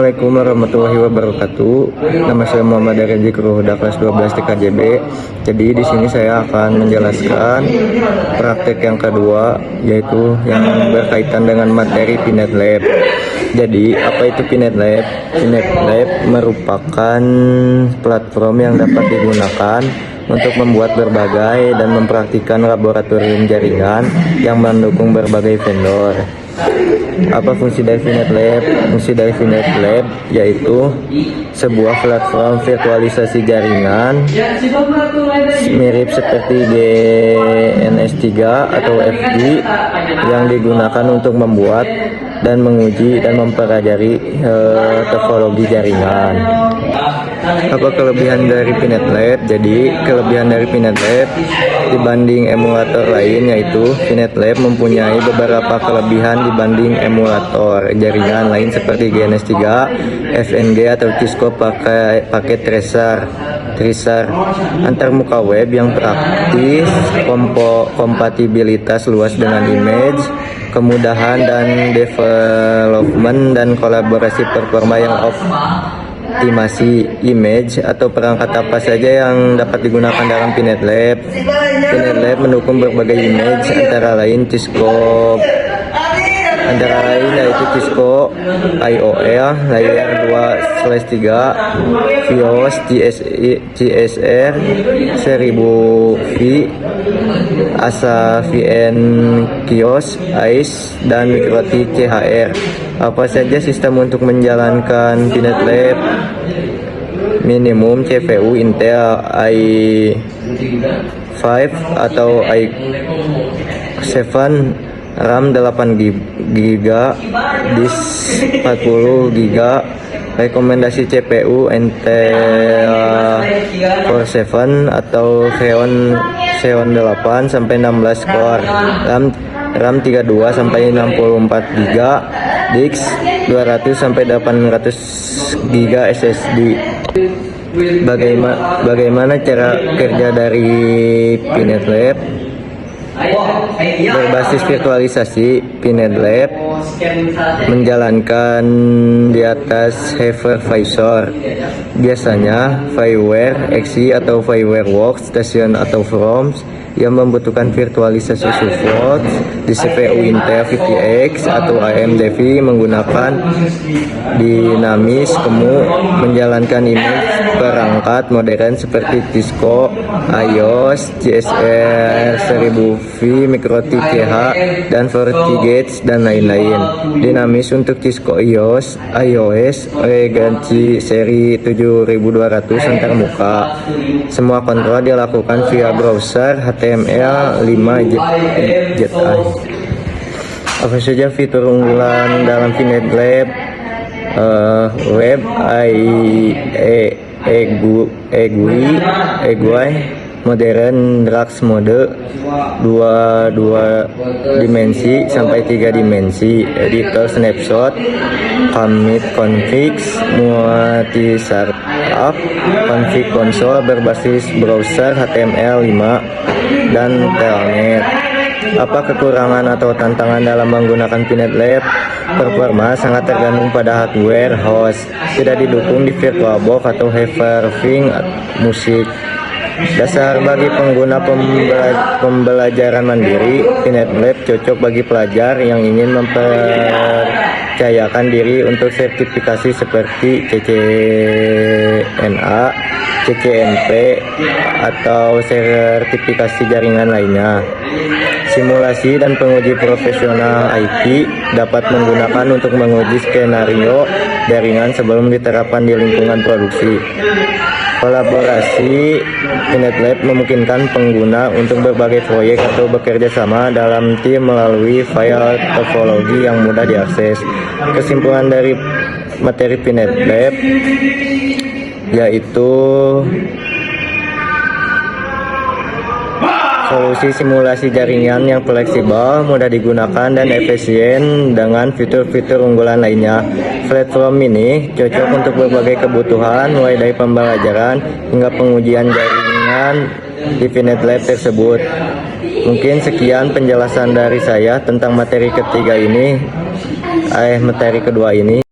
Assalamualaikum warahmatullahi wabarakatuh. Nama saya Muhammad Aryanji Kuruhuda, kelas 12 TKJB. Jadi di sini saya akan menjelaskan praktek yang kedua, yaitu yang berkaitan dengan materi Pinet Lab. Jadi apa itu Pinet Lab? Pinet Lab merupakan platform yang dapat digunakan untuk membuat berbagai dan mempraktikkan laboratorium jaringan yang mendukung berbagai vendor. Apa fungsi dari Pinet Lab? Fungsi dari Pinet Lab yaitu sebuah platform virtualisasi jaringan mirip seperti GNS3 atau FG yang digunakan untuk membuat dan menguji dan mempelajari topologi jaringan. Apa kelebihan dari Pinet Lab? Jadi kelebihan dari Pinet Lab dibanding emulator lain yaitu Pinet Lab mempunyai beberapa kelebihan dibanding emulator jaringan lain seperti GNS3, FNG atau Cisco pakai tracer antarmuka web yang praktis, kompatibilitas luas dengan image, kemudahan dan development dan kolaborasi performa yang optimasi image atau perangkat apa saja yang dapat digunakan dalam Pinet Lab. Pinet Lab mendukung berbagai image antara lain yaitu Cisco IOL layer 2/3, Fios CSR 1000V, ASA VN Kios, AIS, dan Mikrotik CHR. Apa saja sistem untuk menjalankan Pinet Lab? Minimum CPU Intel i5 atau i7, RAM 8GB, disk 40GB, rekomendasi CPU Intel Core 7 atau Xeon 8 sampai 16 core, RAM 32 sampai 64GB, disk 200 sampai 800GB SSD. Bagaimana cara kerja dari Pinet Lab? Berbasis virtualisasi, Pinet Lab menjalankan di atas hypervisor, biasanya fireware XE atau fireware workstation atau FROMS yang membutuhkan virtualisasi support di CPU Intel VTX atau AMD menggunakan dinamis menjalankan image perangkat modern seperti Cisco IOS, CSR 1000V, Mikrotik CH, dan FortiGate dan lain-lain. Dinamis untuk Cisco iOS Regency seri 7200 antarmuka. Semua kontrol dilakukan via browser HTML5 ZI. Apa saja fitur unggulan dalam Pinet Lab? Web EGUI modern, Drax mode 2 dimensi sampai 3 dimensi, editor snapshot, commit configs, multi startup, config console berbasis browser HTML5 dan telnet. Apa kekurangan atau tantangan dalam menggunakan Pinet Lab? Performa sangat tergantung pada hardware host, tidak didukung di VirtualBox atau Hyper-V musik. Dasar bagi pengguna pembelajaran mandiri, Pinet Lab cocok bagi pelajar yang ingin mempercayakan diri untuk sertifikasi seperti CCNA, CCNP, atau sertifikasi jaringan lainnya. Simulasi dan penguji profesional IT dapat menggunakan untuk menguji skenario jaringan sebelum diterapkan di lingkungan produksi. Kolaborasi, Pinet Lab memungkinkan pengguna untuk berbagai proyek atau bekerja sama dalam tim melalui file topologi yang mudah diakses. Kesimpulan dari materi Pinet Lab yaitu solusi simulasi jaringan yang fleksibel, mudah digunakan, dan efisien dengan fitur-fitur unggulan lainnya. Platform ini cocok untuk berbagai kebutuhan, mulai dari pembelajaran hingga pengujian jaringan di Pinet Lab tersebut. Mungkin sekian penjelasan dari saya tentang materi ketiga ini, materi kedua ini.